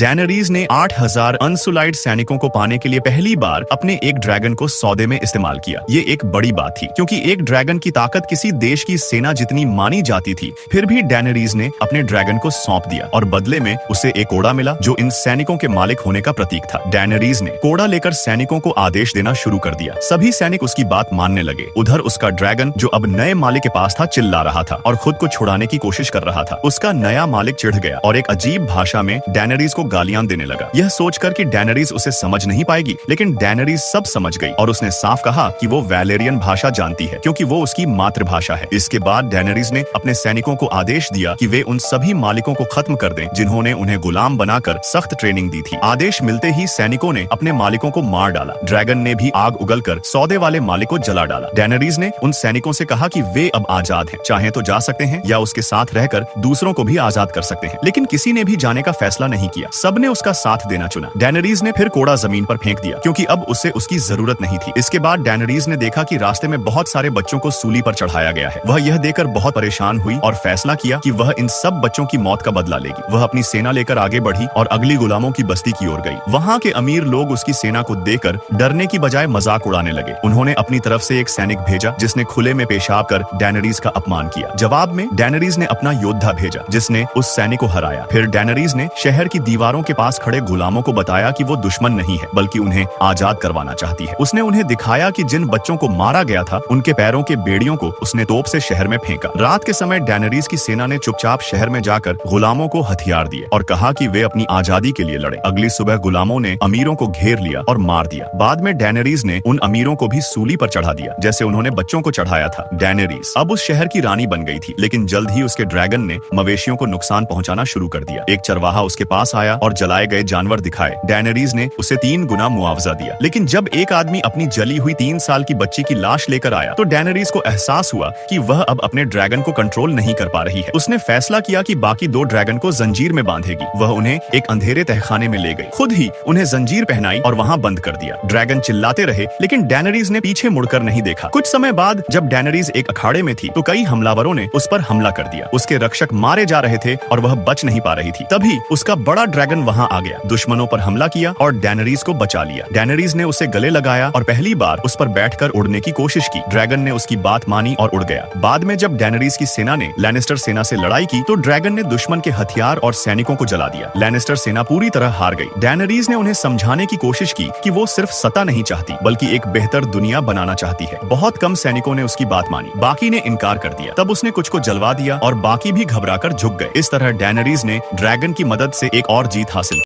डैनरीज ने 8000 अनसुलाइड सैनिकों को पाने के लिए पहली बार अपने एक ड्रैगन को सौदे में इस्तेमाल किया। ये एक बड़ी बात थी क्योंकि एक ड्रैगन की ताकत किसी देश की सेना जितनी मानी जाती थी। फिर भी डैनरीज ने अपने ड्रैगन को सौंप दिया और बदले में उसे एक कोड़ा मिला जो इन सैनिकों के मालिक होने का प्रतीक था। डैनरीज ने कोड़ा लेकर सैनिकों को आदेश देना शुरू कर दिया। सभी सैनिक उसकी बात मानने लगे। उधर उसका ड्रैगन जो अब नए मालिक के पास था चिल्ला रहा था और खुद को छुड़ाने की कोशिश कर रहा था। उसका नया मालिक चिढ़ गया और एक अजीब भाषा में डैनरीज को गालियां देने लगा। यह सोचकर कि डैनरीज उसे समझ नहीं पाएगी, लेकिन डैनरीज सब समझ गई और उसने साफ कहा कि वो वैलेरियन भाषा जानती है क्योंकि वो उसकी मातृभाषा है। इसके बाद डैनरीज ने अपने सैनिकों को आदेश दिया कि वे उन सभी मालिकों को खत्म कर दें जिन्होंने उन्हें गुलाम बनाकर सख्त ट्रेनिंग दी थी। आदेश मिलते ही सैनिकों ने अपने मालिकों को मार डाला। ड्रैगन ने भी आग उगलकर सौदे वाले मालिक को जला डाला। डैनरीज ने उन सैनिकों से कहा कि वे अब आजाद हैं, चाहे तो जा सकते हैं या उसके साथ रहकर दूसरों को भी आजाद कर सकते हैं। लेकिन किसी ने भी जाने का फैसला नहीं किया। सबने उसका साथ देना चुना। डैनरीज ने फिर कोड़ा जमीन पर फेंक दिया क्योंकि अब उसे उसकी जरूरत नहीं थी। इसके बाद डैनरीज ने देखा कि रास्ते में बहुत सारे बच्चों को सूली पर चढ़ाया गया है। वह यह देखकर बहुत परेशान हुई और फैसला किया कि वह इन सब बच्चों की मौत का बदला लेगी। वह अपनी सेना लेकर आगे बढ़ी और अगली गुलामों की बस्ती की ओर गई। वहाँ के अमीर लोग उसकी सेना को देखकर डरने की बजाय मजाक उड़ाने लगे। उन्होंने अपनी तरफ से एक सैनिक भेजा जिसने खुले में पेशाब कर डैनरीज का अपमान किया। जवाब में डैनरीज ने अपना योद्धा भेजा जिसने उस सैनिक को हराया। फिर डैनरीज ने शहर की दीवारों के पास खड़े गुलामों को बताया कि वो दुश्मन नहीं है बल्कि उन्हें आजाद करवाना चाहती है। उसने उन्हें दिखाया कि जिन बच्चों को मारा गया था उनके पैरों के बेड़ियों को उसने तोप से शहर में फेंका। रात के समय डैनरीज की सेना ने चुपचाप शहर में जाकर गुलामों को हथियार दिए और कहा कि वे अपनी आजादी के लिए लड़े। अगली सुबह गुलामों ने अमीरों को घेर लिया और मार दिया। बाद में डैनरीज ने उन अमीरों को भी सूली पर चढ़ा दिया जैसे उन्होंने बच्चों को चढ़ाया था। डैनरीज अब उस शहर की रानी बन गई थी, लेकिन जल्द ही उसके ड्रैगन ने मवेशियों को नुकसान पहुंचाना शुरू कर दिया। एक चरवाहा उसके पास आया और जलाए गए जानवर दिखाए। डैनरीज ने उसे 3 गुना मुआवजा दिया। लेकिन जब एक आदमी अपनी जली हुई 3 साल की बच्ची की लाश लेकर आया तो डैनरीज को एहसास हुआ कि वह अब अपने ड्रैगन को कंट्रोल नहीं कर पा रही है। उसने फैसला किया कि बाकी 2 ड्रैगन को जंजीर में बांधेगी। वह उन्हें एक अंधेरे तहखाने में ले गई, खुद ही उन्हें जंजीर पहनाई और वहाँ बंद कर दिया। ड्रैगन चिल्लाते रहे लेकिन डैनरीज ने पीछे मुड़कर नहीं देखा। कुछ समय बाद जब डैनरीज एक अखाड़े में थी तो कई हमलावरों ने उस पर हमला कर दिया। उसके रक्षक मारे जा रहे थे और वह बच नहीं पा रही थी। तभी उसका बड़ा ड्रैगन वहाँ आ गया, दुश्मनों पर हमला किया और डैनरीज को बचा लिया। डैनरीज ने उसे गले लगाया और पहली बार उस पर बैठकर उड़ने की कोशिश की। ड्रैगन ने उसकी बात मानी और उड़ गया। बाद में जब डैनरीज की सेना ने लैनिस्टर सेना से लड़ाई की तो ड्रैगन ने दुश्मन के हथियार और सैनिकों को जला दिया। लैनिस्टर सेना पूरी तरह हार गई। डैनरीज ने उन्हें समझाने की कोशिश की कि वो सिर्फ सत्ता नहीं चाहती बल्कि एक बेहतर दुनिया बनाना चाहती है। बहुत कम सैनिकों ने उसकी बात मानी, बाकी ने इनकार कर दिया। तब उसने कुछ को जलवा दिया और बाकी भी घबराकर झुक गए। इस तरह डैनरीज ने ड्रैगन की मदद से एक और जीत हासिल की।